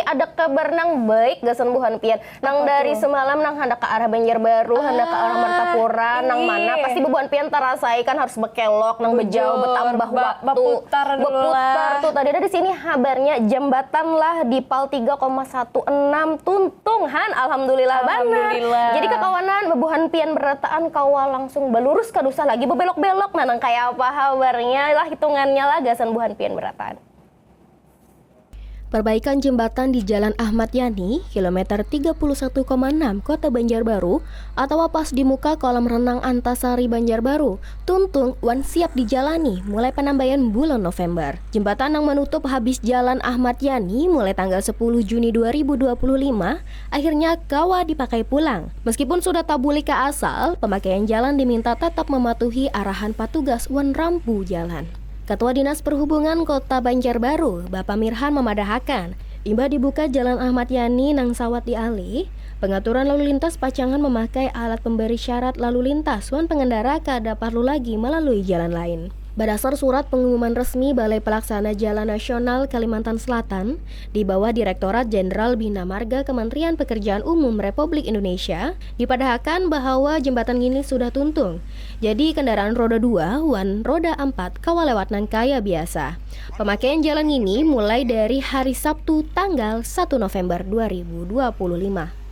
ada kabar nang baik gasan buhan pian. Nang dari semalam nang hendak ke arah Banjarbaru, hendak ke arah Martapura, nang mana pasti buhan pian terasai kan harus bekelok, nang bejauh bertambah waktu. Berputar tuh tadi ada di sini kabarnya jembatan lah di PAL 3,16 tuntung Han, alhamdulillah benar. Jadi kekawanan bebuhan pian berataan kawa langsung belurus ke dusa lagi bebelok-belok nang kayak apa kabarnya lah hitungannya lah gasan buhan pian berataan. Perbaikan jembatan di Jalan Ahmad Yani, kilometer 31,6 Kota Banjarbaru, atau pas di muka kolam renang Antasari Banjarbaru, tuntung wan siap dijalani mulai penambahan bulan November. Jembatan yang menutup habis Jalan Ahmad Yani mulai tanggal 10 Juni 2025, akhirnya kawa dipakai pulang. Meskipun sudah tabuli ke asal, pemakaian jalan diminta tetap mematuhi arahan petugas wan rampu jalan. Ketua Dinas Perhubungan Kota Banjarbaru, Bapak Mirhan memadahakan, imbah dibuka Jalan Ahmad Yani nang sawat dialih, pengaturan lalu lintas pacangan memakai alat pemberi syarat lalu lintas wan pengendara kada perlu lagi melalui jalan lain. Berdasar surat pengumuman resmi Balai Pelaksana Jalan Nasional Kalimantan Selatan di bawah Direktorat Jenderal Bina Marga Kementerian Pekerjaan Umum Republik Indonesia, dipadahkan bahwa jembatan ini sudah tuntung. Jadi kendaraan roda 2 wan roda 4 kawa lewat nang kaya biasa. Pemakaian jalan ini mulai dari hari Sabtu tanggal 1 November 2025.